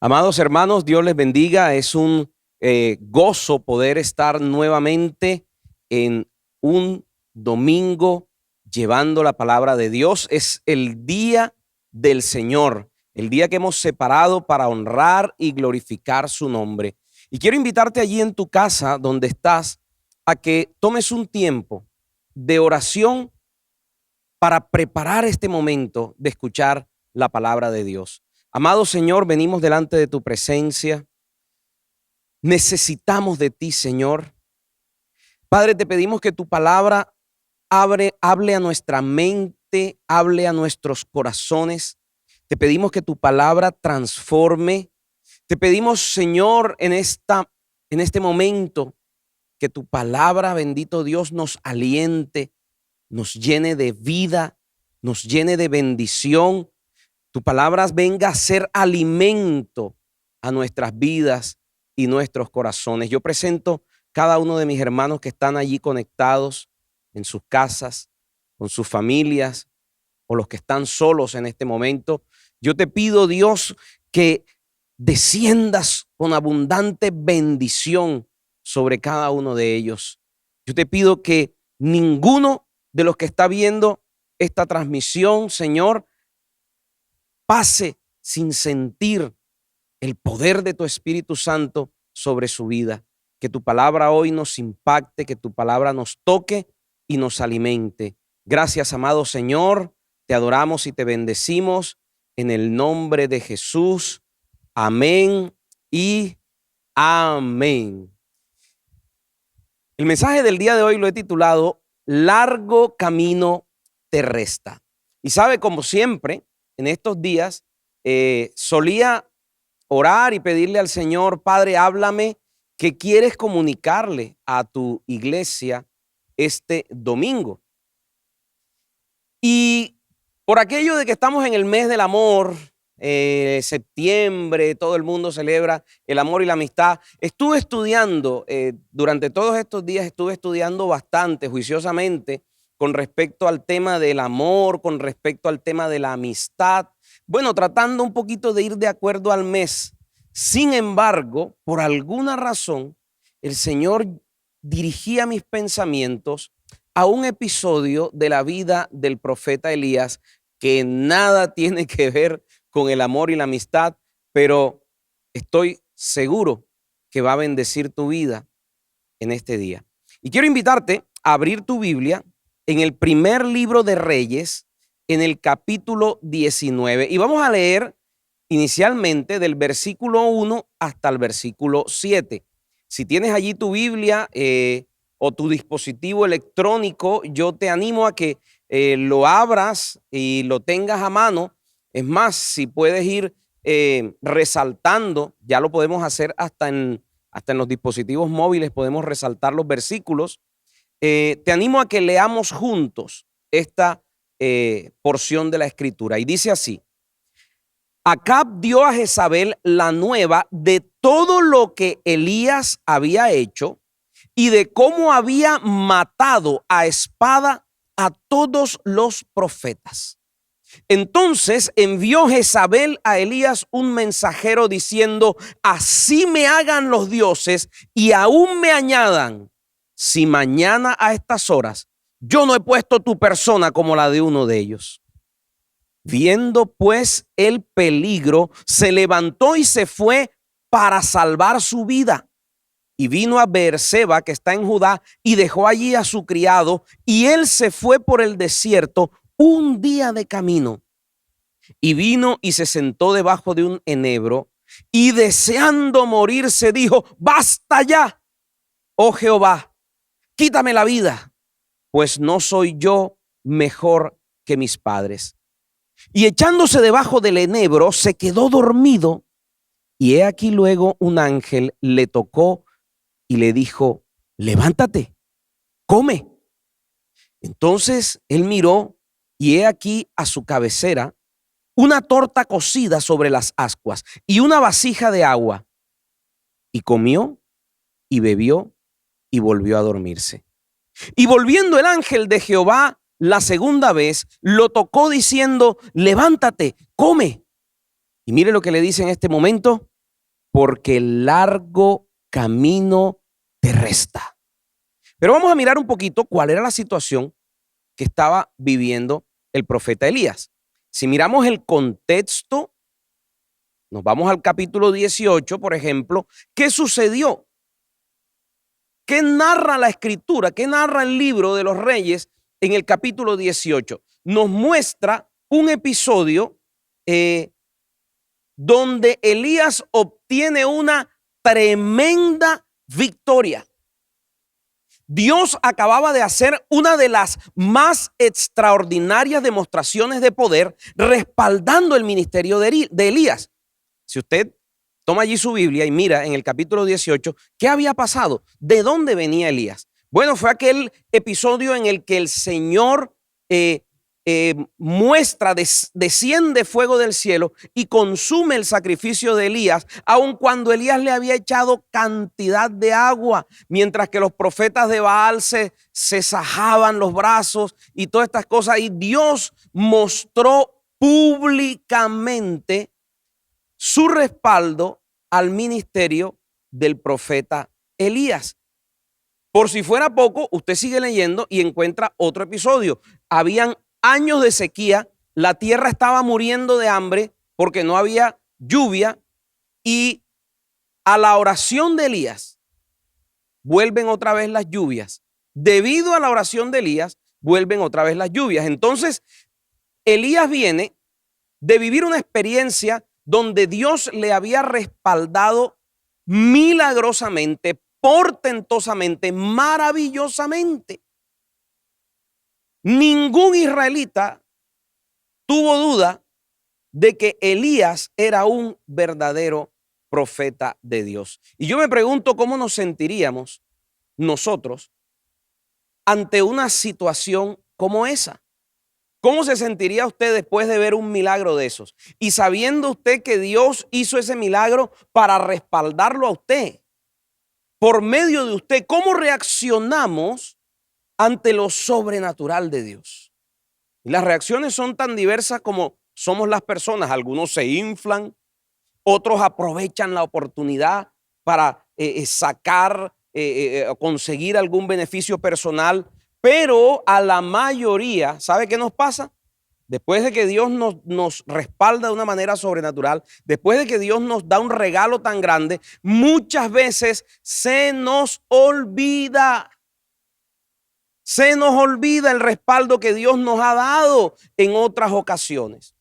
Amados hermanos, Dios les bendiga. Es un gozo poder estar nuevamente en un domingo llevando la palabra de Dios. Es el día del Señor, el día que hemos separado para honrar y glorificar su nombre. Y quiero invitarte allí en tu casa donde estás a que tomes un tiempo de oración para preparar este momento de escuchar la palabra de Dios. Amado Señor, venimos delante de tu presencia. Necesitamos de ti, Señor. Padre, te pedimos que tu palabra hable a nuestra mente, hable a nuestros corazones. Te pedimos que tu palabra transforme. Te pedimos, Señor, en este momento, que tu palabra, bendito Dios, nos aliente, nos llene de vida, nos llene de bendición. Tu palabra venga a ser alimento a nuestras vidas y nuestros corazones. Yo presento cada uno de mis hermanos que están allí conectados en sus casas, con sus familias, o los que están solos en este momento. Yo te pido, Dios, que desciendas con abundante bendición sobre cada uno de ellos. Yo te pido que ninguno de los que está viendo esta transmisión, Señor, pase sin sentir el poder de tu Espíritu Santo sobre su vida. Que tu palabra hoy nos impacte, que tu palabra nos toque y nos alimente. Gracias, amado Señor. Te adoramos y te bendecimos en el nombre de Jesús. Amén y amén. El mensaje del día de hoy lo he titulado Largo camino te resta. Y sabe, como siempre, en estos días solía orar y pedirle al Señor: Padre, háblame, ¿qué quieres comunicarle a tu iglesia este domingo? Y por aquello de que estamos en el mes del amor, septiembre, todo el mundo celebra el amor y la amistad. Estuve estudiando, durante todos estos días estuve estudiando bastante juiciosamente con respecto al tema del amor, con respecto al tema de la amistad. Bueno, tratando un poquito de ir de acuerdo al mes. Sin embargo, por alguna razón, el Señor dirigía mis pensamientos a un episodio de la vida del profeta Elías que nada tiene que ver con el amor y la amistad, pero estoy seguro que va a bendecir tu vida en este día. Y quiero invitarte a abrir tu Biblia en el primer libro de Reyes, en el capítulo 19. Y vamos a leer inicialmente del versículo 1 hasta el versículo 7. Si tienes allí tu Biblia o tu dispositivo electrónico, yo te animo a que lo abras y lo tengas a mano. Es más, si puedes ir resaltando, ya lo podemos hacer hasta en los dispositivos móviles, podemos resaltar los versículos. Te animo a que leamos juntos esta porción de la Escritura. Y dice así: Acab dio a Jezabel la nueva de todo lo que Elías había hecho y de cómo había matado a espada a todos los profetas. Entonces envió Jezabel a Elías un mensajero diciendo: así me hagan los dioses y aún me añadan, si mañana a estas horas yo no he puesto tu persona como la de uno de ellos. Viendo pues el peligro, se levantó y se fue para salvar su vida. Y vino a Beerseba, que está en Judá, y dejó allí a su criado, y él se fue por el desierto un día de camino. Y vino y se sentó debajo de un enebro, y deseando morirse dijo: basta ya, oh Jehová, quítame la vida, pues no soy yo mejor que mis padres. Y echándose debajo del enebro se quedó dormido, y he aquí luego un ángel le tocó y le dijo: levántate, come. Entonces él miró, y he aquí a su cabecera una torta cocida sobre las ascuas y una vasija de agua. Y comió y bebió y volvió a dormirse. Y volviendo el ángel de Jehová la segunda vez, lo tocó diciendo: levántate, come. Y mire lo que le dice en este momento: porque el largo camino te resta. Pero vamos a mirar un poquito cuál era la situación que estaba viviendo el profeta Elías. Si miramos el contexto, nos vamos al capítulo 18, por ejemplo, ¿qué sucedió? ¿Qué narra la escritura? ¿Qué narra el libro de los Reyes en el capítulo 18? Nos muestra un episodio donde Elías obtiene una tremenda victoria. Dios acababa de hacer una de las más extraordinarias demostraciones de poder respaldando el ministerio de Elías. Si usted toma allí su Biblia y mira en el capítulo 18, ¿qué había pasado? ¿De dónde venía Elías? Bueno, fue aquel episodio en el que el Señor desciende fuego del cielo y consume el sacrificio de Elías, aun cuando Elías le había echado cantidad de agua, mientras que los profetas de Baal se sajaban los brazos y todas estas cosas. Y Dios mostró públicamente su respaldo al ministerio del profeta Elías. Por si fuera poco, usted sigue leyendo y encuentra otro episodio. Habían años de sequía, la tierra estaba muriendo de hambre porque no había lluvia, y a la oración de Elías vuelven otra vez las lluvias. Debido a la oración de Elías, vuelven otra vez las lluvias. Entonces, Elías viene de vivir una experiencia donde Dios le había respaldado milagrosamente, portentosamente, maravillosamente. Ningún israelita tuvo duda de que Elías era un verdadero profeta de Dios. Y yo me pregunto cómo nos sentiríamos nosotros ante una situación como esa. ¿Cómo se sentiría usted después de ver un milagro de esos? Y sabiendo usted que Dios hizo ese milagro para respaldarlo a usted, por medio de usted, ¿cómo reaccionamos ante lo sobrenatural de Dios? Y las reacciones son tan diversas como somos las personas. Algunos se inflan, otros aprovechan la oportunidad para conseguir algún beneficio personal. Pero a la mayoría, ¿sabe qué nos pasa? Después de que Dios nos respalda de una manera sobrenatural, después de que Dios nos da un regalo tan grande, muchas veces se nos olvida. Se nos olvida el respaldo que Dios nos ha dado en otras ocasiones.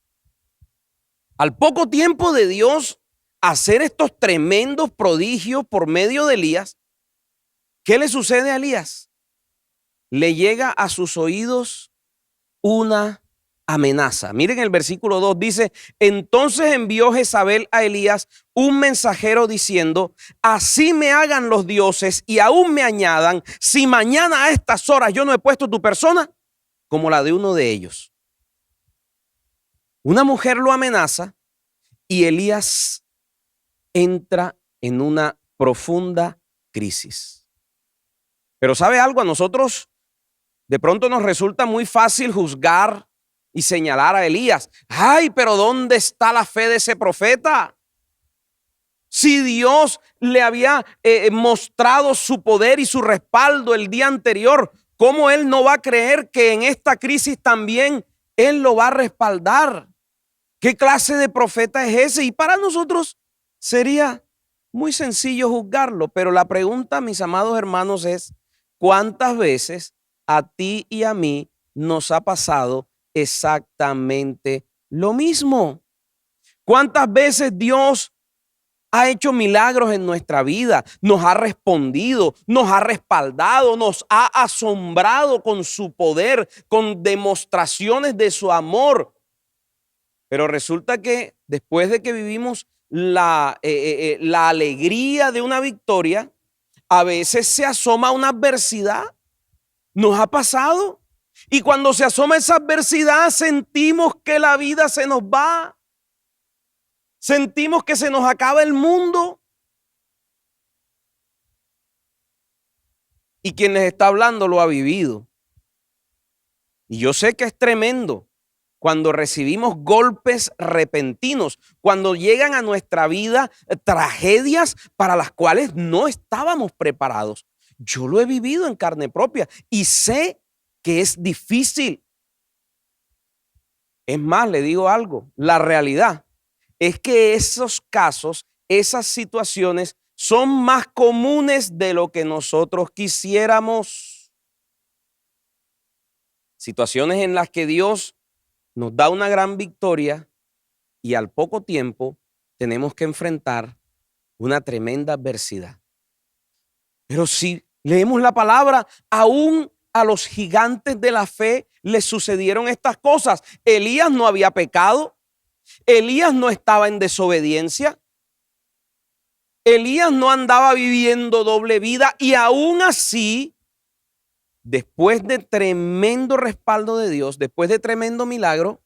Al poco tiempo de Dios hacer estos tremendos prodigios por medio de Elías, ¿qué le sucede a Elías? Le llega a sus oídos una amenaza. Miren el versículo 2, dice: entonces envió Jezabel a Elías un mensajero diciendo: así me hagan los dioses y aún me añadan, si mañana a estas horas yo no he puesto tu persona como la de uno de ellos. Una mujer lo amenaza y Elías entra en una profunda crisis. Pero ¿sabe algo? A nosotros de pronto nos resulta muy fácil juzgar y señalar a Elías. Ay, pero ¿dónde está la fe de ese profeta? Si Dios le había mostrado su poder y su respaldo el día anterior, ¿cómo él no va a creer que en esta crisis también él lo va a respaldar? ¿Qué clase de profeta es ese? Y para nosotros sería muy sencillo juzgarlo, pero la pregunta, mis amados hermanos, es: ¿cuántas veces a ti y a mí nos ha pasado exactamente lo mismo? ¿Cuántas veces Dios ha hecho milagros en nuestra vida? Nos ha respondido, nos ha respaldado, nos ha asombrado con su poder, con demostraciones de su amor. Pero resulta que después de que vivimos la alegría de una victoria, a veces se asoma una adversidad. ¿Nos ha pasado? Y cuando se asoma esa adversidad, sentimos que la vida se nos va. Sentimos que se nos acaba el mundo. Y quien les está hablando lo ha vivido. Y yo sé que es tremendo. cuando recibimos golpes repentinos, cuando llegan a nuestra vida tragedias para las cuales no estábamos preparados. Yo lo he vivido en carne propia y sé que es difícil. Es más, le digo algo, la realidad es que esos casos, esas situaciones son más comunes de lo que nosotros quisiéramos. Situaciones en las que Dios nos da una gran victoria y al poco tiempo tenemos que enfrentar una tremenda adversidad. Pero si leemos la palabra, aún a los gigantes de la fe les sucedieron estas cosas. Elías no había pecado. Elías no estaba en desobediencia. Elías no andaba viviendo doble vida y aún así, después de tremendo respaldo de Dios, después de tremendo milagro,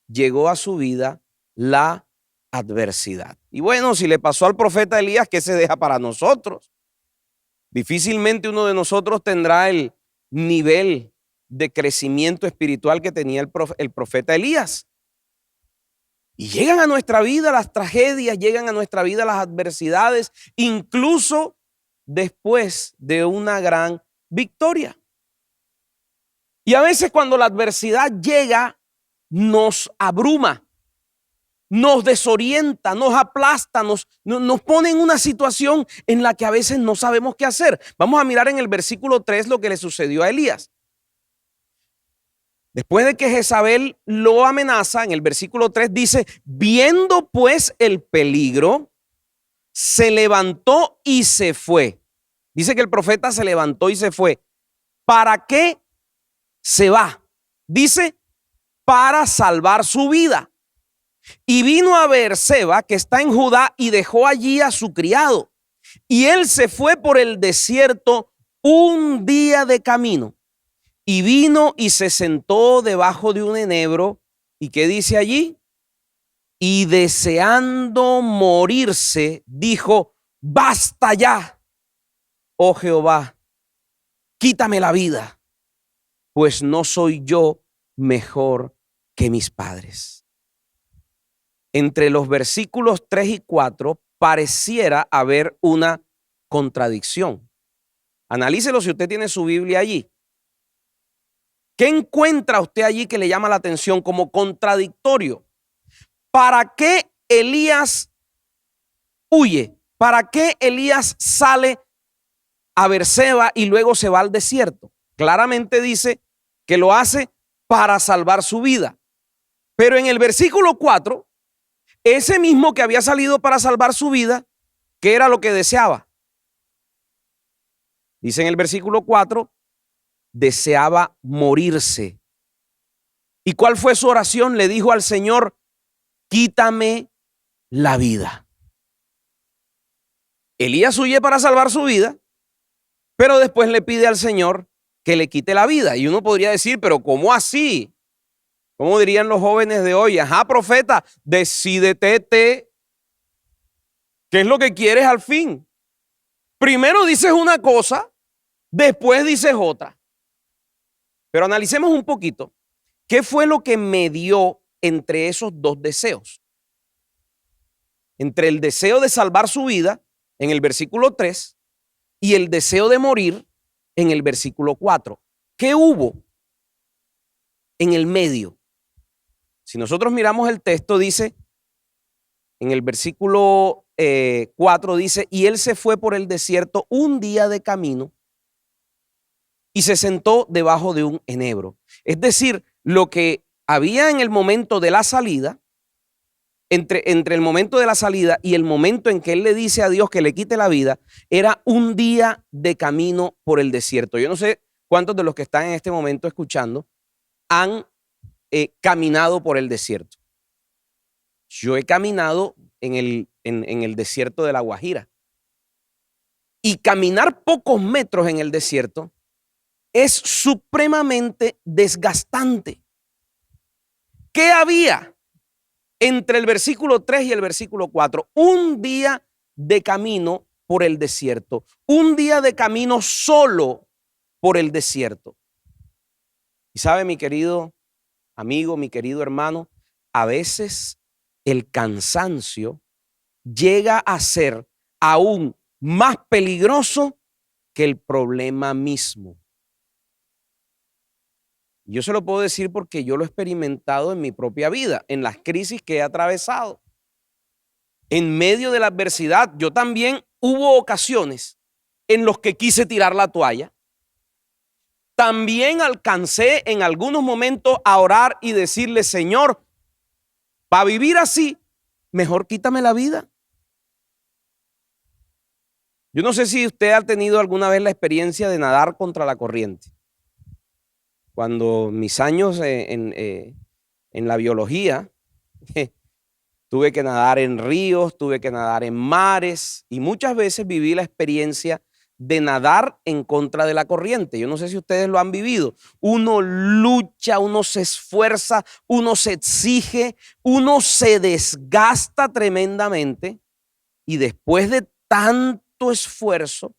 llegó a su vida la adversidad. Y bueno, si le pasó al profeta Elías, ¿qué se deja para nosotros? Difícilmente uno de nosotros tendrá el nivel de crecimiento espiritual que tenía el profeta Elías. Y llegan a nuestra vida las tragedias, llegan a nuestra vida las adversidades, incluso después de una gran victoria. Y a veces cuando la adversidad llega, nos abruma, nos desorienta, nos aplasta, nos pone en una situación en la que a veces no sabemos qué hacer. Vamos a mirar en el versículo 3 lo que le sucedió a Elías. Después de que Jezabel lo amenaza, en el versículo 3 dice, viendo pues el peligro, se levantó y se fue. Dice que el profeta se levantó y se fue. ¿Para qué se va? Dice, para salvar su vida. Y vino a Beerseba, que está en Judá, y dejó allí a su criado. Y él se fue por el desierto un día de camino. Y vino y se sentó debajo de un enebro. ¿Y qué dice allí? Y deseando morirse, dijo, basta ya, oh Jehová, quítame la vida, pues no soy yo mejor que mis padres. Entre los versículos 3 y 4 pareciera haber una contradicción. Analícelo si usted tiene su Biblia allí. ¿Qué encuentra usted allí que le llama la atención como contradictorio? ¿Para qué Elías huye? ¿Para qué Elías sale a Beerseba y luego se va al desierto? Claramente dice que lo hace para salvar su vida. Pero en el versículo 4, ese mismo que había salido para salvar su vida, ¿qué era lo que deseaba? Dice en el versículo 4, deseaba morirse. ¿Y cuál fue su oración? Le dijo al Señor, quítame la vida. Elías huye para salvar su vida, pero después le pide al Señor que le quite la vida. Y uno podría decir, pero ¿cómo así? ¿Cómo dirían los jóvenes de hoy? Ajá, profeta, decídete. ¿Qué es lo que quieres al fin? Primero dices una cosa, después dices otra. Pero analicemos un poquito. ¿Qué fue lo que medió entre esos dos deseos? Entre el deseo de salvar su vida, en el versículo 3, y el deseo de morir, en el versículo 4. ¿Qué hubo en el medio? Si nosotros miramos el texto, dice, en el versículo 4 dice, y él se fue por el desierto un día de camino y se sentó debajo de un enebro. Es decir, lo que había en el momento de la salida, entre el momento de la salida y el momento en que él le dice a Dios que le quite la vida, era un día de camino por el desierto. Yo no sé cuántos de los que están en este momento escuchando han caminado por el desierto. Yo he caminado en el desierto de La Guajira. Y caminar pocos metros en el desierto es supremamente desgastante. ¿Qué había entre el versículo 3 y el versículo 4? Un día de camino por el desierto. Un día de camino solo por el desierto. Y sabe, mi querido amigo, mi querido hermano, a veces el cansancio llega a ser aún más peligroso que el problema mismo. Yo se lo puedo decir porque yo lo he experimentado en mi propia vida, en las crisis que he atravesado. En medio de la adversidad, yo también hubo ocasiones en los que quise tirar la toalla. También alcancé en algunos momentos a orar y decirle, Señor, para vivir así, mejor quítame la vida. Yo no sé si usted ha tenido alguna vez la experiencia de nadar contra la corriente. Cuando mis años en la biología, tuve que nadar en ríos, tuve que nadar en mares y muchas veces viví la experiencia de nadar en contra de la corriente. Yo no sé si ustedes lo han vivido. Uno lucha, uno se esfuerza, uno se exige, uno se desgasta tremendamente y después de tanto esfuerzo,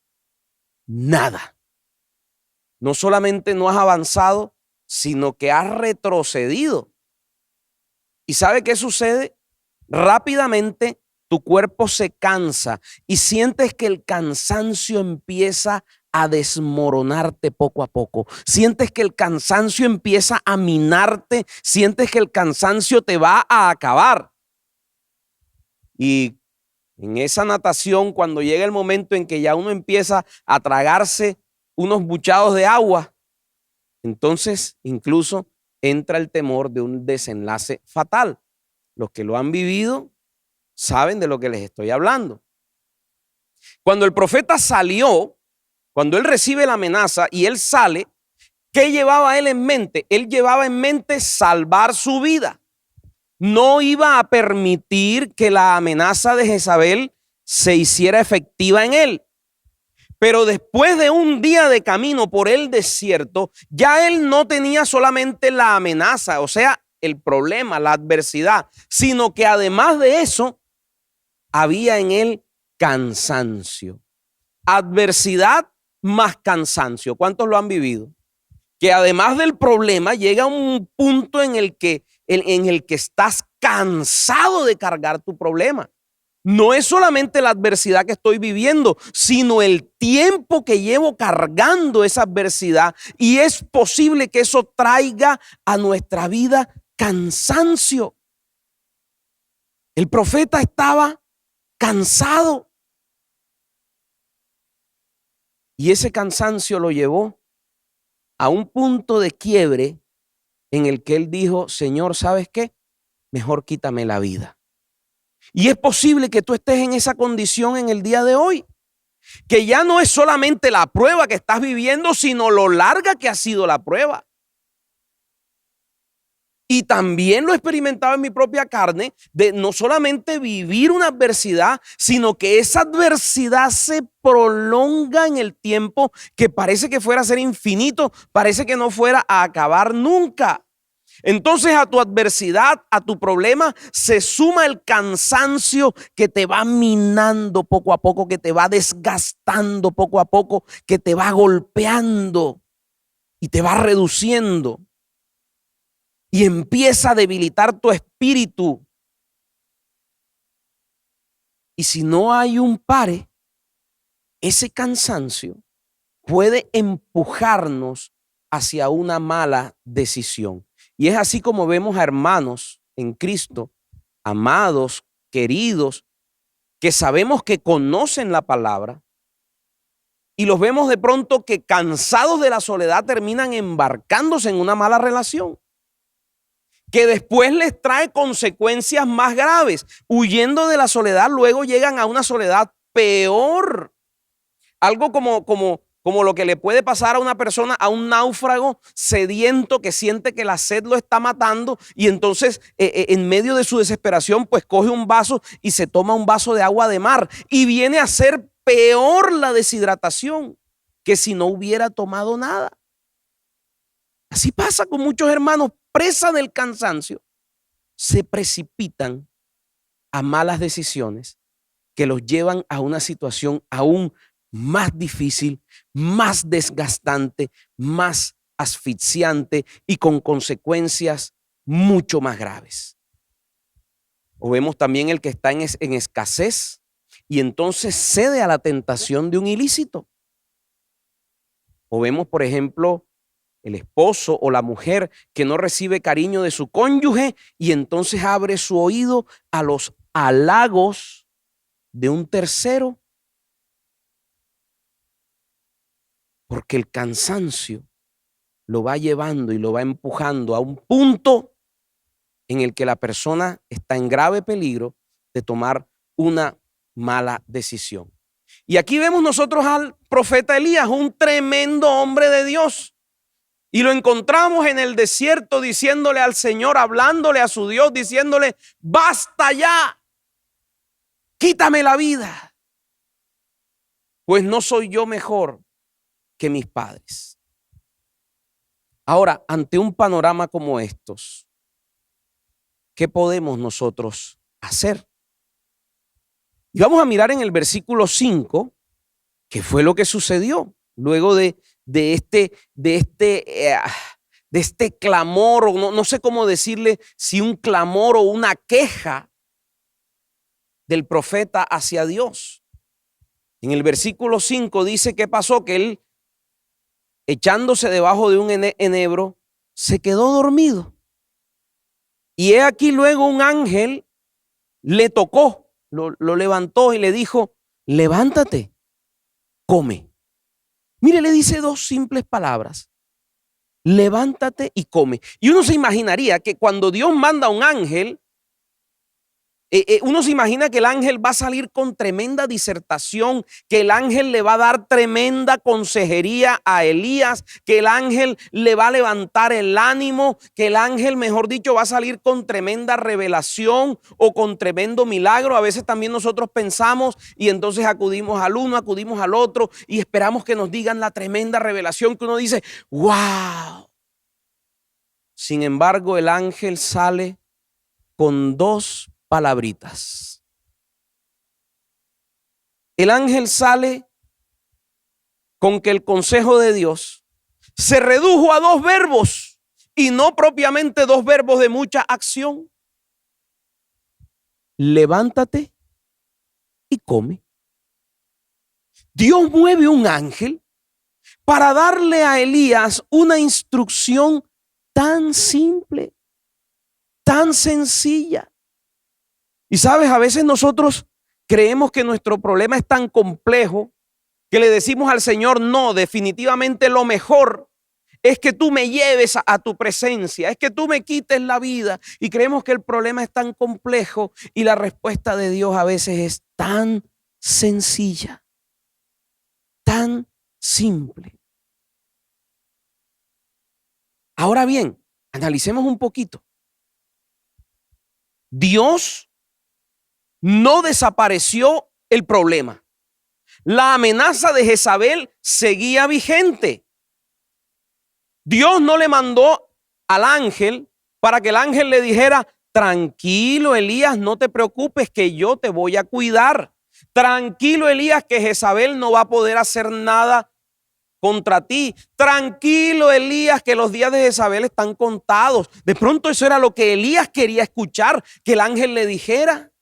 nada. No solamente no has avanzado, sino que has retrocedido. ¿Y sabe qué sucede? Rápidamente tu cuerpo se cansa y sientes que el cansancio empieza a desmoronarte poco a poco. Sientes que el cansancio empieza a minarte, sientes que el cansancio te va a acabar. Y en esa natación, cuando llega el momento en que ya uno empieza a tragarse unos buchados de agua, entonces incluso entra el temor de un desenlace fatal. Los que lo han vivido saben de lo que les estoy hablando. Cuando el profeta salió, cuando él recibe la amenaza y él sale, ¿qué llevaba él en mente? Él llevaba en mente salvar su vida. No iba a permitir que la amenaza de Jezabel se hiciera efectiva en él. Pero después de un día de camino por el desierto, ya él no tenía solamente la amenaza, o sea, el problema, la adversidad, sino que además de eso, había en él cansancio. Adversidad más cansancio. ¿Cuántos lo han vivido? Que además del problema llega un punto en el que estás cansado de cargar tu problema. No es solamente la adversidad que estoy viviendo, sino el tiempo que llevo cargando esa adversidad, y es posible que eso traiga a nuestra vida cansancio. El profeta estaba cansado y ese cansancio lo llevó a un punto de quiebre en el que él dijo, Señor, ¿sabes qué? Mejor quítame la vida. Y es posible que tú estés en esa condición en el día de hoy, que ya no es solamente la prueba que estás viviendo, sino lo larga que ha sido la prueba. Y también lo he experimentado en mi propia carne, de no solamente vivir una adversidad, sino que esa adversidad se prolonga en el tiempo, que parece que fuera a ser infinito, parece que no fuera a acabar nunca. Entonces a tu adversidad, a tu problema, se suma el cansancio que te va minando poco a poco, que te va desgastando poco a poco, que te va golpeando y te va reduciendo. Y empieza a debilitar tu espíritu. Y si no hay un pare, ese cansancio puede empujarnos hacia una mala decisión. Y es así como vemos a hermanos en Cristo, amados, queridos, que sabemos que conocen la palabra, y los vemos de pronto que cansados de la soledad terminan embarcándose en una mala relación, que después les trae consecuencias más graves. Huyendo de la soledad, luego llegan a una soledad peor. Algo como lo que le puede pasar a una persona, a un náufrago sediento que siente que la sed lo está matando, y entonces en medio de su desesperación pues coge un vaso y se toma un vaso de agua de mar, y viene a ser peor la deshidratación que si no hubiera tomado nada. Así pasa con muchos hermanos, presa del cansancio, se precipitan a malas decisiones que los llevan a una situación aún más difícil, más desgastante, más asfixiante y con consecuencias mucho más graves. O vemos también el que está en escasez y entonces cede a la tentación de un ilícito. O vemos, por ejemplo, el esposo o la mujer que no recibe cariño de su cónyuge y entonces abre su oído a los halagos de un tercero. Porque el cansancio lo va llevando y lo va empujando a un punto en el que la persona está en grave peligro de tomar una mala decisión. Y aquí vemos nosotros al profeta Elías, un tremendo hombre de Dios. Y lo encontramos en el desierto diciéndole al Señor, hablándole a su Dios, diciéndole, basta ya, quítame la vida, pues no soy yo mejor que mis padres. Ahora, ante un panorama como estos, ¿qué podemos nosotros hacer? Y vamos a mirar en el versículo 5, qué fue lo que sucedió luego de este clamor, o no sé cómo decirle, si un clamor o una queja del profeta hacia Dios. En el versículo 5 dice que pasó, que él, echándose debajo de un enebro, se quedó dormido. Y he aquí luego un ángel le tocó, lo levantó y le dijo, levántate, come. Mire, le dice dos simples palabras, levántate y come. Y uno se imaginaría que cuando Dios manda a un ángel, uno se imagina que el ángel va a salir con tremenda disertación, que el ángel le va a dar tremenda consejería a Elías, que el ángel le va a levantar el ánimo, que el ángel, mejor dicho, va a salir con tremenda revelación o con tremendo milagro. A veces también nosotros pensamos y entonces acudimos al uno, acudimos al otro y esperamos que nos digan la tremenda revelación que uno dice, wow. Sin embargo, el ángel sale con dos palabritas. El ángel sale con que el consejo de Dios se redujo a dos verbos y no propiamente dos verbos de mucha acción. Levántate y come. Dios mueve un ángel para darle a Elías una instrucción tan simple, tan sencilla. Y sabes, a veces nosotros creemos que nuestro problema es tan complejo que le decimos al Señor, no, definitivamente lo mejor es que tú me lleves a tu presencia, es que tú me quites la vida. Y creemos que el problema es tan complejo y la respuesta de Dios a veces es tan sencilla, tan simple. Ahora bien, analicemos un poquito. Dios no desapareció el problema. La amenaza de Jezabel seguía vigente. Dios no le mandó al ángel para que el ángel le dijera, tranquilo Elías, no te preocupes que yo te voy a cuidar. Tranquilo Elías, que Jezabel no va a poder hacer nada contra ti. Tranquilo Elías, que los días de Jezabel están contados. De pronto eso era lo que Elías quería escuchar, que el ángel le dijera.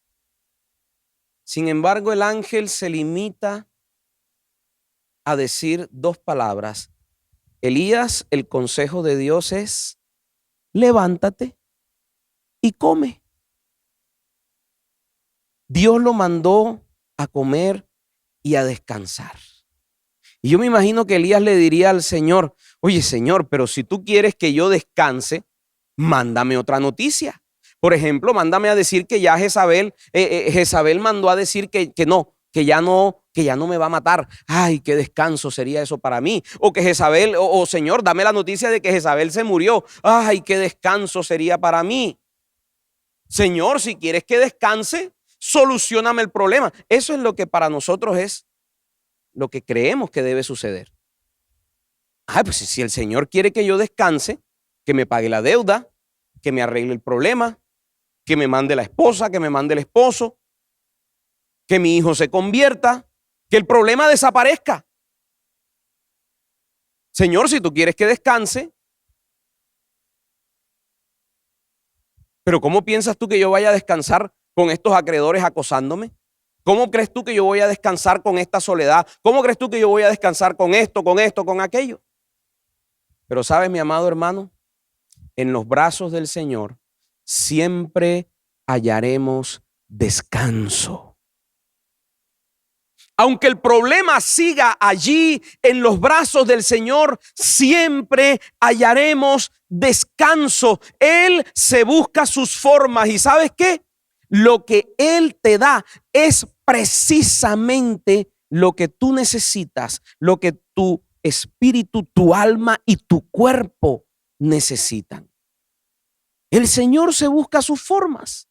Sin embargo, el ángel se limita a decir dos palabras. Elías, el consejo de Dios es, levántate y come. Dios lo mandó a comer y a descansar. Y yo me imagino que Elías le diría al Señor, oye Señor, pero si tú quieres que yo descanse, mándame otra noticia. Por ejemplo, mándame a decir que ya Jezabel mandó a decir que ya no me va a matar. Ay, qué descanso sería eso para mí. O que Jezabel, Señor, dame la noticia de que Jezabel se murió. Ay, qué descanso sería para mí. Señor, si quieres que descanse, solucióname el problema. Eso es lo que para nosotros es lo que creemos que debe suceder. Ay, pues si el Señor quiere que yo descanse, que me pague la deuda, que me arregle el problema, que me mande la esposa, que me mande el esposo, que mi hijo se convierta, que el problema desaparezca. Señor, si tú quieres que descanse, Pero ¿cómo piensas tú que yo vaya a descansar con estos acreedores acosándome? ¿Cómo crees tú que yo voy a descansar con esta soledad? ¿Cómo crees tú que yo voy a descansar con esto, con aquello? Pero sabes, mi amado hermano, en los brazos del Señor siempre hallaremos descanso. Aunque el problema siga allí en los brazos del Señor, siempre hallaremos descanso. Él se busca sus formas y ¿sabes qué? Lo que Él te da es precisamente lo que tú necesitas, lo que tu espíritu, tu alma y tu cuerpo necesitan. El Señor se busca sus formas.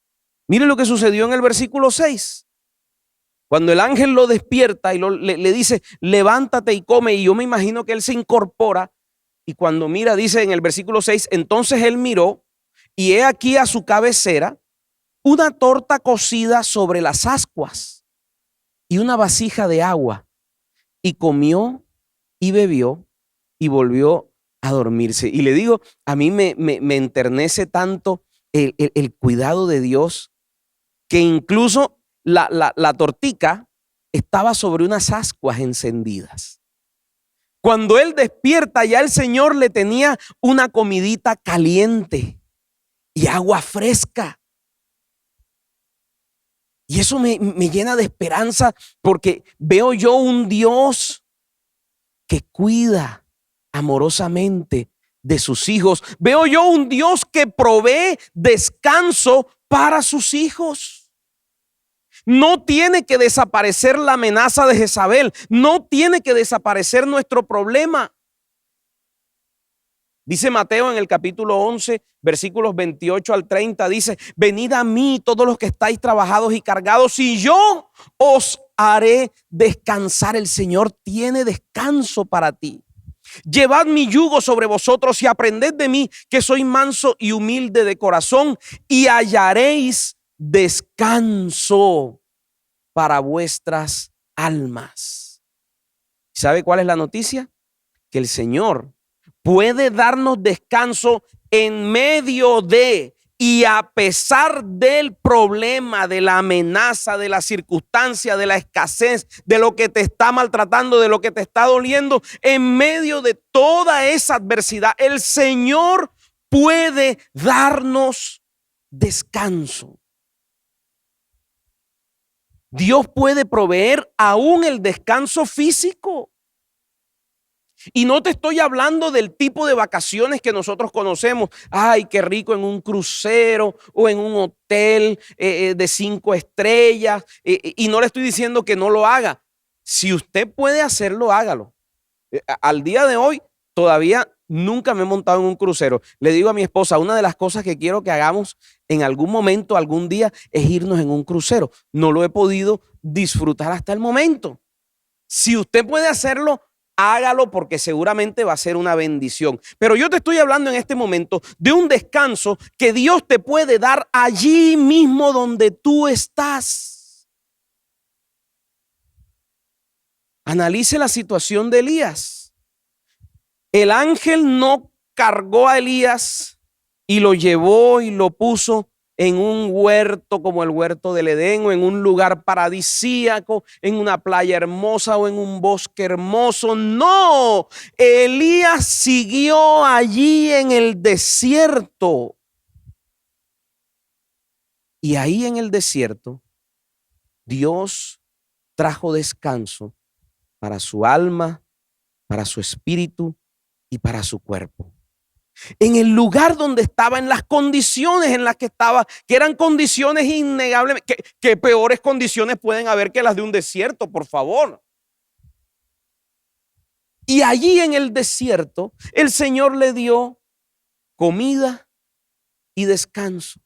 Mire lo que sucedió en el versículo 6. Cuando el ángel lo despierta y le dice, levántate y come, y yo me imagino que él se incorpora, y cuando mira, dice en el versículo 6, entonces él miró, y he aquí a su cabecera una torta cocida sobre las ascuas y una vasija de agua, y comió y bebió y volvió a dormirse. Y le digo, a mí me enternece tanto el cuidado de Dios, que incluso la tortica estaba sobre unas ascuas encendidas. Cuando él despierta, ya el Señor le tenía una comidita caliente y agua fresca. Y eso me llena de esperanza, porque veo yo un Dios que cuida amorosamente de sus hijos. Veo yo un Dios que provee descanso para sus hijos. No tiene que desaparecer la amenaza de Jezabel. No tiene que desaparecer nuestro problema. Dice Mateo en el capítulo 11, versículos 28 al 30, dice, venid a mí todos los que estáis trabajados y cargados, y yo os haré descansar. El Señor tiene descanso para ti. Llevad mi yugo sobre vosotros y aprended de mí, que soy manso y humilde de corazón, y hallaréis descanso para vuestras almas. ¿Sabe cuál es la noticia? Que el Señor puede darnos descanso en medio de y a pesar del problema, de la amenaza, de la circunstancia, de la escasez, de lo que te está maltratando, de lo que te está doliendo. En medio de toda esa adversidad, el Señor puede darnos descanso. Dios puede proveer aún el descanso físico. Y no te estoy hablando del tipo de vacaciones que nosotros conocemos. Ay, qué rico en un crucero o en un hotel de 5 estrellas. Y no le estoy diciendo que no lo haga. Si usted puede hacerlo, hágalo. Al día de hoy todavía nunca me he montado en un crucero. Le digo a mi esposa, una de las cosas que quiero que hagamos en algún momento, algún día, es irnos en un crucero. No lo he podido disfrutar hasta el momento. Si usted puede hacerlo, hágalo, porque seguramente va a ser una bendición. Pero yo te estoy hablando en este momento de un descanso que Dios te puede dar allí mismo donde tú estás. Analice la situación de Elías. El ángel no cargó a Elías y lo llevó y lo puso en un huerto como el huerto del Edén, o en un lugar paradisíaco, en una playa hermosa o en un bosque hermoso. No, Elías siguió allí en el desierto. Y ahí en el desierto, Dios trajo descanso para su alma, para su espíritu y para su cuerpo. En el lugar donde estaba, en las condiciones en las que estaba, que eran condiciones innegables. ¿Qué peores condiciones pueden haber que las de un desierto, por favor? Y allí en el desierto, el Señor le dio comida y descanso.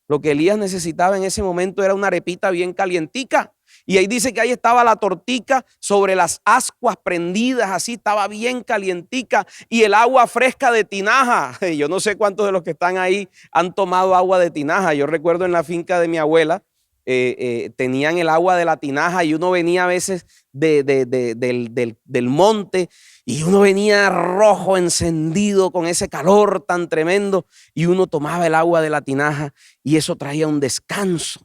Lo que Elías necesitaba en ese momento era una arepita bien calientica. Y ahí dice que ahí estaba la tortica sobre las ascuas prendidas, así estaba bien calientica, y el agua fresca de tinaja. Yo no sé cuántos de los que están ahí han tomado agua de tinaja. Yo recuerdo en la finca de mi abuela, tenían el agua de la tinaja, y uno venía a veces del monte Y uno venía rojo, encendido con ese calor tan tremendo, y uno tomaba el agua de la tinaja y eso traía un descanso.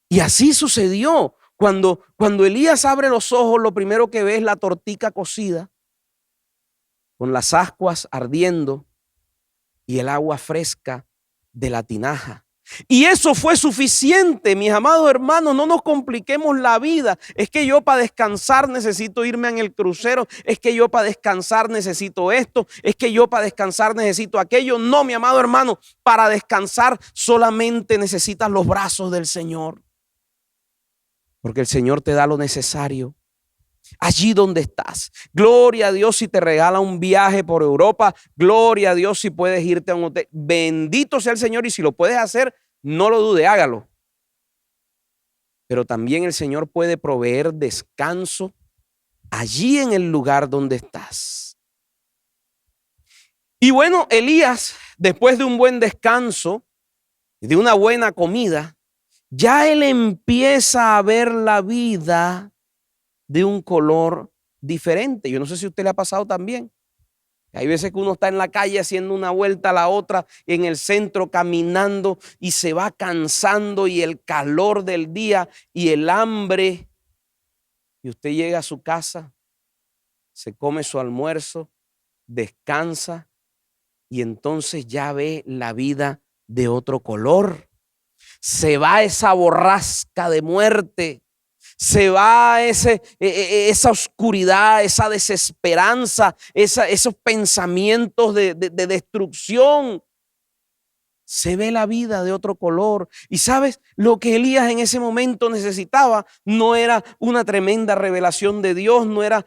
Y así sucedió. Cuando Elías abre los ojos, lo primero que ve es la tortica cocida, con las ascuas ardiendo y el agua fresca de la tinaja. Y eso fue suficiente, mis amados hermanos. No nos compliquemos la vida. Es que yo para descansar necesito irme en el crucero. Es que yo para descansar necesito esto. Es que yo para descansar necesito aquello. No, mi amado hermano, para descansar solamente necesitas los brazos del Señor. Porque el Señor te da lo necesario allí donde estás. Gloria a Dios si te regala un viaje por Europa. Gloria a Dios si puedes irte a un hotel. Bendito sea el Señor, y si lo puedes hacer, no lo dude, hágalo. Pero también el Señor puede proveer descanso allí en el lugar donde estás. Y bueno, Elías, después de un buen descanso, de una buena comida, ya él empieza a ver la vida de un color diferente. Yo no sé si a usted le ha pasado también. Hay veces que uno está en la calle haciendo una vuelta a la otra, en el centro caminando, y se va cansando, y el calor del día y el hambre. Y usted llega a su casa, se come su almuerzo, descansa, y entonces ya ve la vida de otro color. Se va esa borrasca de muerte. Se va esa oscuridad, esa desesperanza, esos pensamientos de destrucción. Se ve la vida de otro color. Y sabes, lo que Elías en ese momento necesitaba no era una tremenda revelación de Dios, no era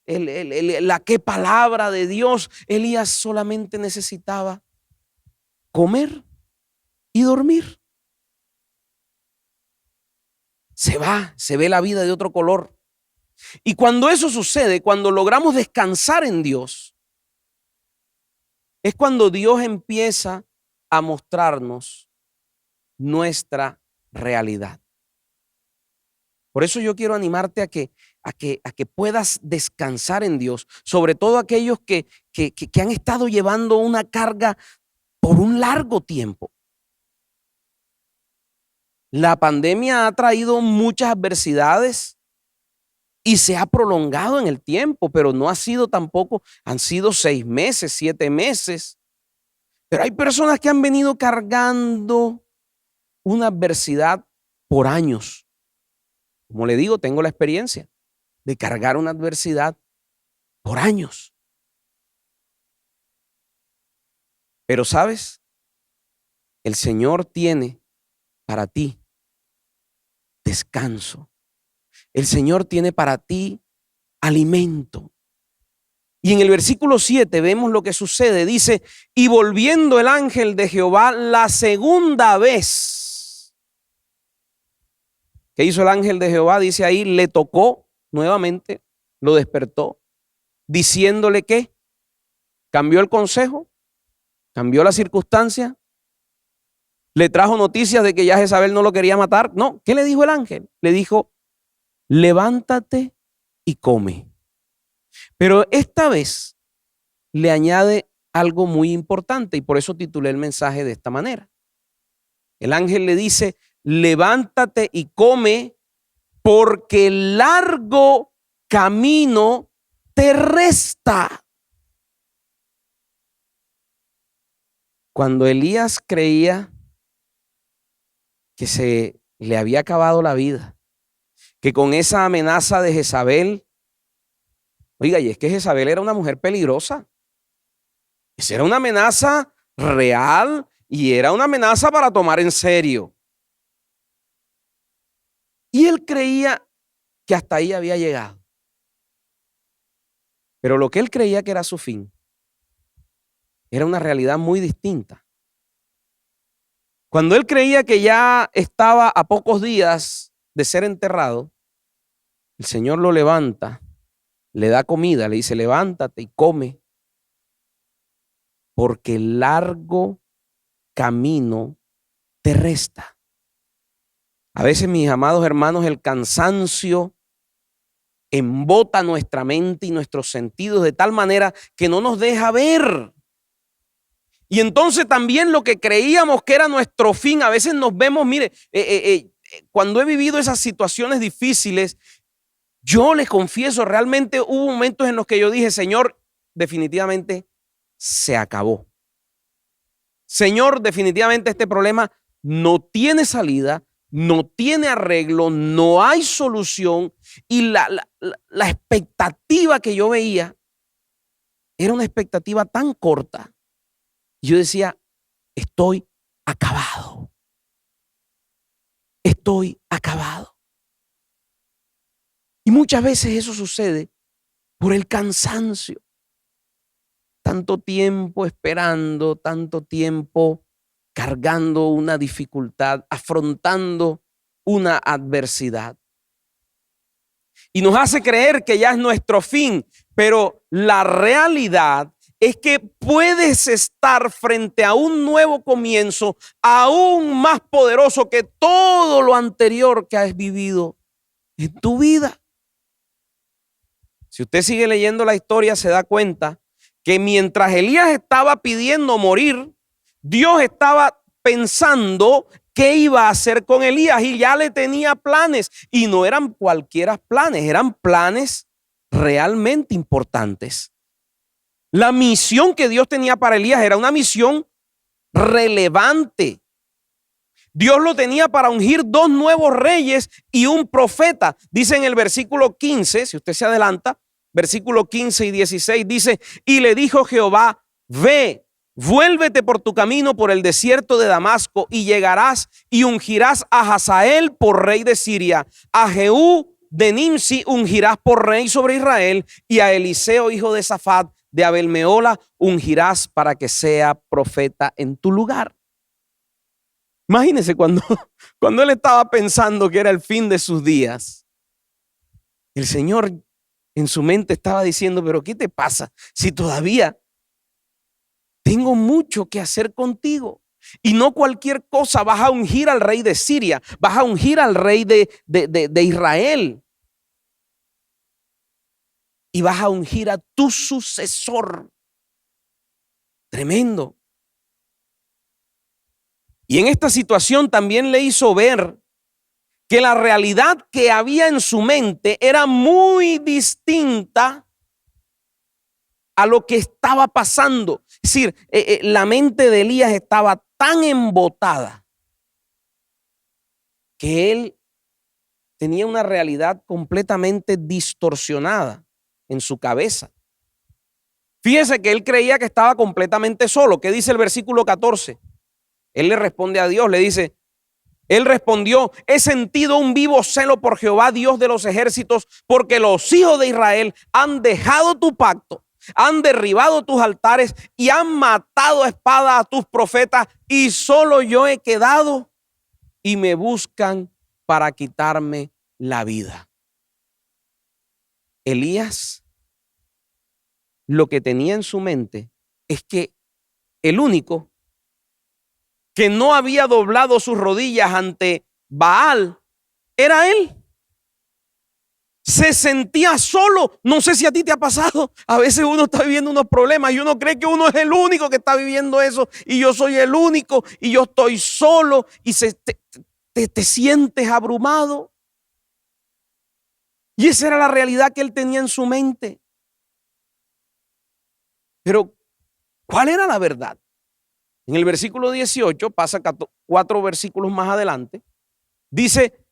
la qué palabra de Dios. Elías solamente necesitaba comer y dormir. Se ve la vida de otro color. Y cuando eso sucede, cuando logramos descansar en Dios, es cuando Dios empieza a mostrarnos nuestra realidad. Por eso yo quiero animarte a que puedas descansar en Dios, sobre todo aquellos que han estado llevando una carga por un largo tiempo. La pandemia ha traído muchas adversidades y se ha prolongado en el tiempo, pero no ha sido tampoco, han sido 6 meses, 7 meses. Pero hay personas que han venido cargando una adversidad por años. Como le digo, tengo la experiencia de cargar una adversidad por años. Pero ¿sabes? El Señor tiene para ti descanso. El Señor tiene para ti alimento. Y en el versículo 7 vemos lo que sucede. Dice, y volviendo el ángel de Jehová la segunda vez. ¿Qué hizo el ángel de Jehová? Dice ahí, le tocó nuevamente, lo despertó, diciéndole que cambió el consejo, cambió la circunstancia, le trajo noticias de que ya Jezabel no lo quería matar. No, ¿qué le dijo el ángel? Le dijo, levántate y come. Pero esta vez le añade algo muy importante, y por eso titulé el mensaje de esta manera. El ángel le dice, levántate y come, porque el largo camino te resta. Cuando Elías creía que se le había acabado la vida, que con esa amenaza de Jezabel, oiga, y es que Jezabel era una mujer peligrosa. Esa era una amenaza real y era una amenaza para tomar en serio. Y él creía que hasta ahí había llegado. Pero lo que él creía que era su fin era una realidad muy distinta. Cuando él creía que ya estaba a pocos días de ser enterrado, el Señor lo levanta, le da comida, le dice, levántate y come, porque el largo camino te resta. A veces, mis amados hermanos, el cansancio embota nuestra mente y nuestros sentidos de tal manera que no nos deja ver. Y entonces también lo que creíamos que era nuestro fin, a veces nos vemos, mire, cuando he vivido esas situaciones difíciles, yo les confieso, realmente hubo momentos en los que yo dije, Señor, definitivamente se acabó. Señor, definitivamente este problema no tiene salida, no tiene arreglo, no hay solución. Y la expectativa que yo veía era una expectativa tan corta. Yo decía, estoy acabado. Estoy acabado. Y muchas veces eso sucede por el cansancio. Tanto tiempo esperando, tanto tiempo cargando una dificultad, afrontando una adversidad. Y nos hace creer que ya es nuestro fin, pero la realidad es que puedes estar frente a un nuevo comienzo aún más poderoso que todo lo anterior que has vivido en tu vida. Si usted sigue leyendo la historia, se da cuenta que mientras Elías estaba pidiendo morir, Dios estaba pensando qué iba a hacer con Elías y ya le tenía planes. Y no eran cualquiera planes, eran planes realmente importantes. La misión que Dios tenía para Elías era una misión relevante. Dios lo tenía para ungir 2 nuevos reyes y un profeta. Dice en el versículo 15, si usted se adelanta, versículo 15 y 16, dice, y le dijo Jehová, ve, vuélvete por tu camino por el desierto de Damasco y llegarás y ungirás a Hazael por rey de Siria, a Jehú de Nimsi ungirás por rey sobre Israel y a Eliseo hijo de Safat de Abel-Mehola ungirás para que sea profeta en tu lugar. Imagínense cuando él estaba pensando que era el fin de sus días, el Señor en su mente estaba diciendo, pero ¿qué te pasa si todavía tengo mucho que hacer contigo? Y no cualquier cosa, vas a ungir al rey de Siria, vas a ungir al rey de Israel y vas a ungir a tu sucesor. Tremendo. Y en esta situación también le hizo ver que la realidad que había en su mente era muy distinta a lo que estaba pasando. Es decir, la mente de Elías estaba tan embotada que él tenía una realidad completamente distorsionada en su cabeza. Fíjese que él creía que estaba completamente solo. ¿Qué dice el versículo 14? Él le responde a Dios, le dice, él respondió, he sentido un vivo celo por Jehová, Dios de los ejércitos, porque los hijos de Israel han dejado tu pacto, han derribado tus altares y han matado a espada a tus profetas, y solo yo he quedado y me buscan para quitarme la vida. Elías lo que tenía en su mente es que el único que no había doblado sus rodillas ante Baal era él. Se sentía solo. No sé si a ti te ha pasado. A veces uno está viviendo unos problemas y uno cree que uno es el único que está viviendo eso y yo soy el único y yo estoy solo y te sientes abrumado. Y esa era la realidad que él tenía en su mente. Pero ¿cuál era la verdad? En el versículo 18, pasa 4 versículos más adelante, dice,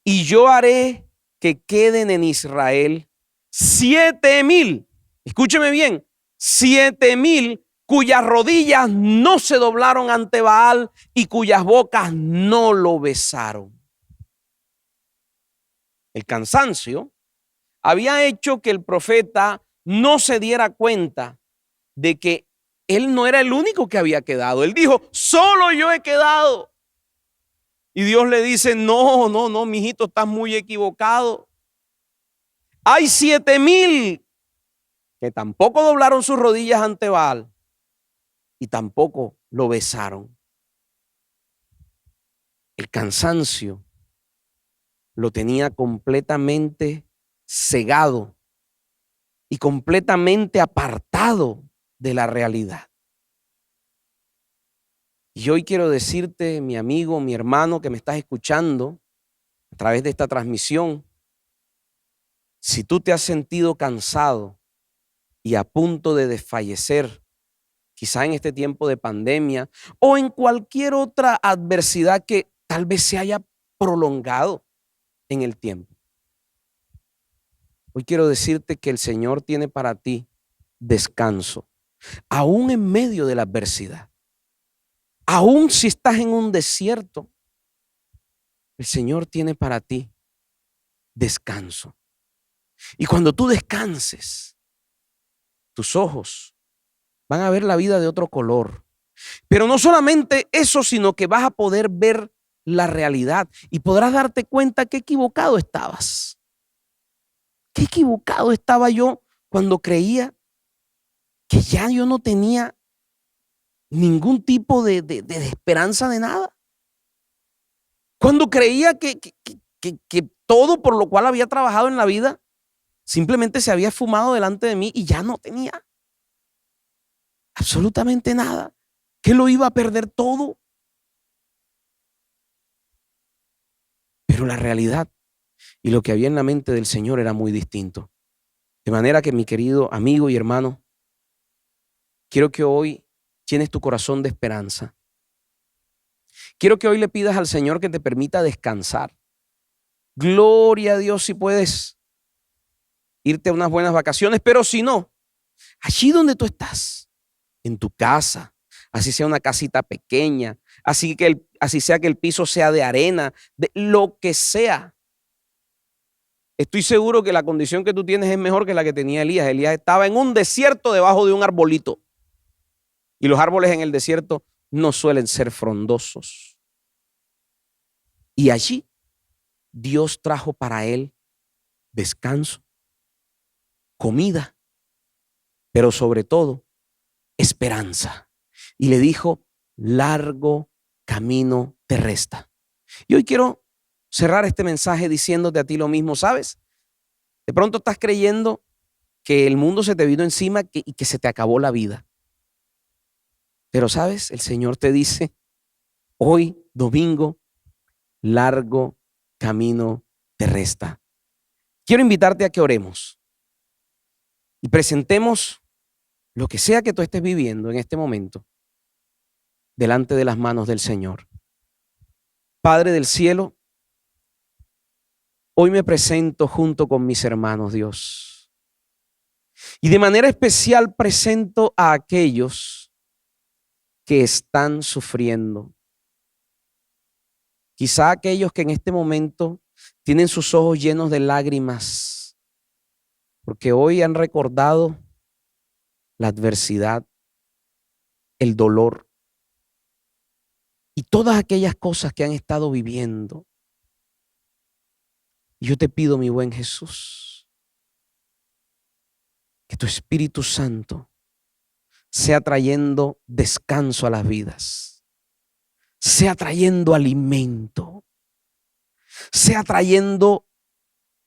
y yo haré que queden en Israel 7,000, escúcheme bien, 7,000 cuyas rodillas no se doblaron ante Baal y cuyas bocas no lo besaron. El cansancio había hecho que el profeta no se diera cuenta de que él no era el único que había quedado. Él dijo, solo yo he quedado. Y Dios le dice, no, mijito, estás muy equivocado. Hay 7,000 que tampoco doblaron sus rodillas ante Baal y tampoco lo besaron. El cansancio lo tenía completamente cegado y completamente apartado de la realidad. Y hoy quiero decirte, mi amigo, mi hermano que me estás escuchando a través de esta transmisión, si tú te has sentido cansado y a punto de desfallecer, quizá en este tiempo de pandemia o en cualquier otra adversidad que tal vez se haya prolongado en el tiempo, hoy quiero decirte que el Señor tiene para ti descanso, aún en medio de la adversidad. Aún si estás en un desierto, el Señor tiene para ti descanso. Y cuando tú descanses, tus ojos van a ver la vida de otro color. Pero no solamente eso, sino que vas a poder ver la realidad y podrás darte cuenta qué equivocado estabas. Qué equivocado estaba yo cuando creía que ya yo no tenía ningún tipo de esperanza de nada. Cuando creía que todo por lo cual había trabajado en la vida simplemente se había esfumado delante de mí y ya no tenía absolutamente nada, que lo iba a perder todo. Pero la realidad y lo que había en la mente del Señor era muy distinto. De manera que, mi querido amigo y hermano, quiero que hoy llenes tu corazón de esperanza. Quiero que hoy le pidas al Señor que te permita descansar. Gloria a Dios si puedes irte a unas buenas vacaciones, pero si no, allí donde tú estás, en tu casa, así sea una casita pequeña, así sea que el piso sea de arena, de lo que sea. Estoy seguro que la condición que tú tienes es mejor que la que tenía Elías. Elías estaba en un desierto debajo de un arbolito. Y los árboles en el desierto no suelen ser frondosos. Y allí Dios trajo para él descanso, comida, pero sobre todo esperanza. Y le dijo, largo camino te resta. Y hoy quiero cerrar este mensaje diciéndote a ti lo mismo, ¿sabes? De pronto estás creyendo que el mundo se te vino encima y que se te acabó la vida. Pero ¿sabes? El Señor te dice, hoy, domingo, largo camino te resta. Quiero invitarte a que oremos y presentemos lo que sea que tú estés viviendo en este momento delante de las manos del Señor. Padre del cielo, hoy me presento junto con mis hermanos, Dios. Y de manera especial presento a aquellos que están sufriendo. Quizá aquellos que en este momento tienen sus ojos llenos de lágrimas, porque hoy han recordado la adversidad, el dolor y todas aquellas cosas que han estado viviendo. Y yo te pido, mi buen Jesús, que tu Espíritu Santo sea trayendo descanso a las vidas, sea trayendo alimento, sea trayendo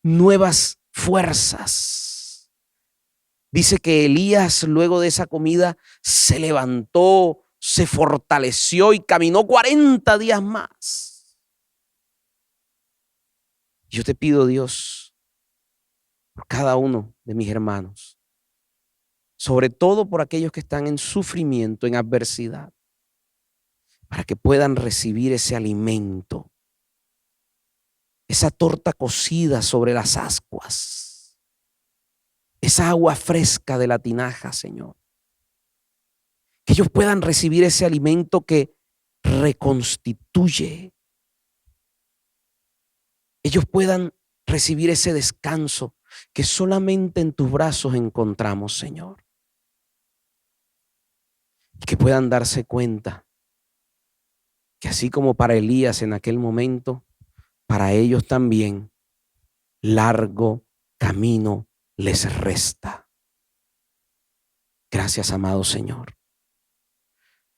nuevas fuerzas. Dice que Elías, luego de esa comida, se levantó, se fortaleció y caminó 40 días más. Yo te pido, Dios, por cada uno de mis hermanos, sobre todo por aquellos que están en sufrimiento, en adversidad, para que puedan recibir ese alimento, esa torta cocida sobre las ascuas, esa agua fresca de la tinaja, Señor. Que ellos puedan recibir ese alimento que reconstituye. Ellos puedan recibir ese descanso que solamente en tus brazos encontramos, Señor. Y que puedan darse cuenta que así como para Elías en aquel momento, para ellos también largo camino les resta. Gracias, amado Señor.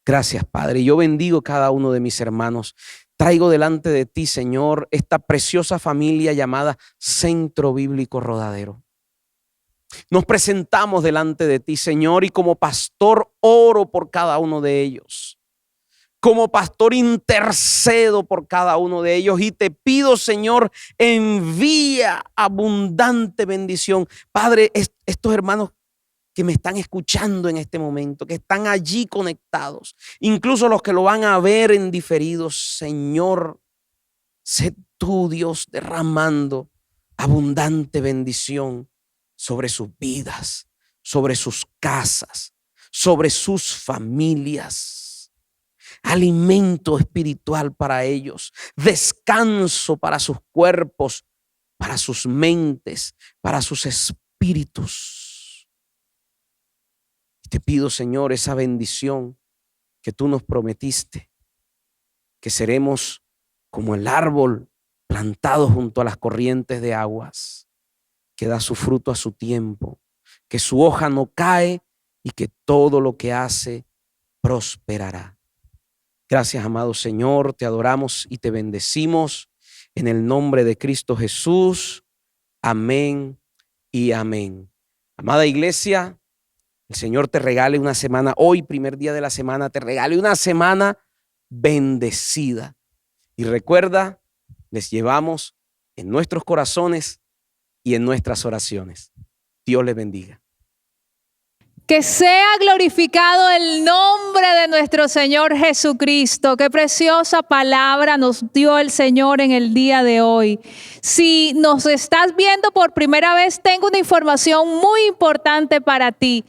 Gracias, Padre. Yo bendigo cada uno de mis hermanos. traigo delante de ti, Señor, esta preciosa familia llamada Centro Bíblico Rodadero. Nos presentamos delante de ti, Señor, y como pastor oro por cada uno de ellos. Como pastor intercedo por cada uno de ellos y te pido, Señor, envía abundante bendición. Padre, estos hermanos que me están escuchando en este momento, que están allí conectados, incluso los que lo van a ver en diferido, Señor, sé tú, Dios, derramando abundante bendición sobre sus vidas, sobre sus casas, sobre sus familias. Alimento espiritual para ellos, descanso para sus cuerpos, para sus mentes, para sus espíritus. Te pido, Señor, esa bendición que tú nos prometiste, que seremos como el árbol plantado junto a las corrientes de aguas, que da su fruto a su tiempo, que su hoja no cae y que todo lo que hace prosperará. Gracias, amado Señor, te adoramos y te bendecimos en el nombre de Cristo Jesús. Amén y amén. Amada iglesia, el Señor te regale una semana, hoy primer día de la semana, te regale una semana bendecida. Y recuerda, les llevamos en nuestros corazones y en nuestras oraciones. Dios les bendiga. Que sea glorificado el nombre de nuestro Señor Jesucristo. Qué preciosa palabra nos dio el Señor en el día de hoy. Si nos estás viendo por primera vez, tengo una información muy importante para ti.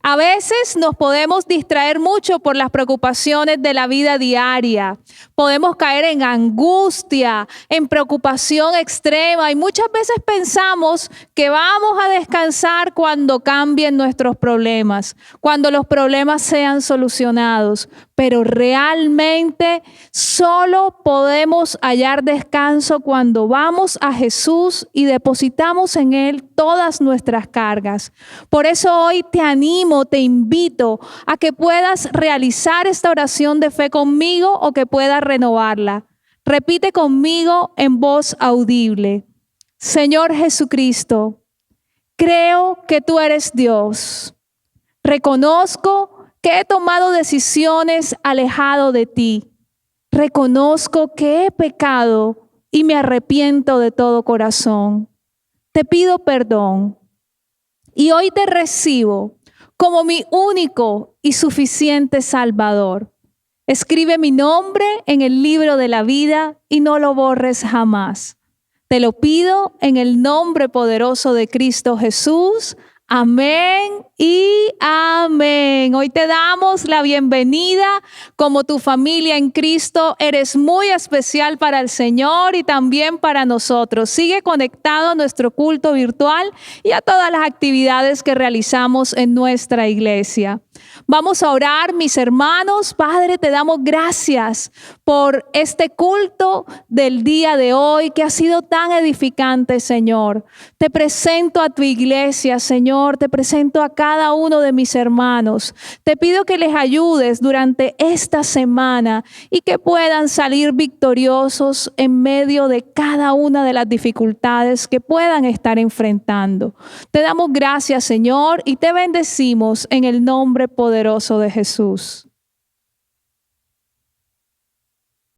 A veces nos podemos distraer mucho por las preocupaciones de la vida diaria. Podemos caer en angustia, en preocupación extrema y muchas veces pensamos que vamos a descansar cuando cambien nuestros problemas, cuando los problemas sean solucionados. Pero realmente solo podemos hallar descanso cuando vamos a Jesús y depositamos en Él todas nuestras cargas. Por eso hoy te animo, te invito a que puedas realizar esta oración de fe conmigo o que puedas renovarla. Repite conmigo en voz audible. Señor Jesucristo, creo que tú eres Dios. Reconozco que he tomado decisiones alejado de ti. Reconozco que he pecado y me arrepiento de todo corazón. Te pido perdón y hoy te recibo como mi único y suficiente Salvador. Escribe mi nombre en el libro de la vida y no lo borres jamás. Te lo pido en el nombre poderoso de Cristo Jesús. Amén y amén. Hoy te damos la bienvenida como tu familia en Cristo. Eres muy especial para el Señor y también para nosotros. Sigue conectado a nuestro culto virtual y a todas las actividades que realizamos en nuestra iglesia. Vamos a orar, mis hermanos. Padre, te damos gracias por este culto del día de hoy que ha sido tan edificante, Señor. Te presento a tu iglesia, Señor. Te presento a cada uno de mis hermanos. Te pido que les ayudes durante esta semana y que puedan salir victoriosos en medio de cada una de las dificultades que puedan estar enfrentando. Te damos gracias, Señor, y te bendecimos en el nombre poderoso de Jesús.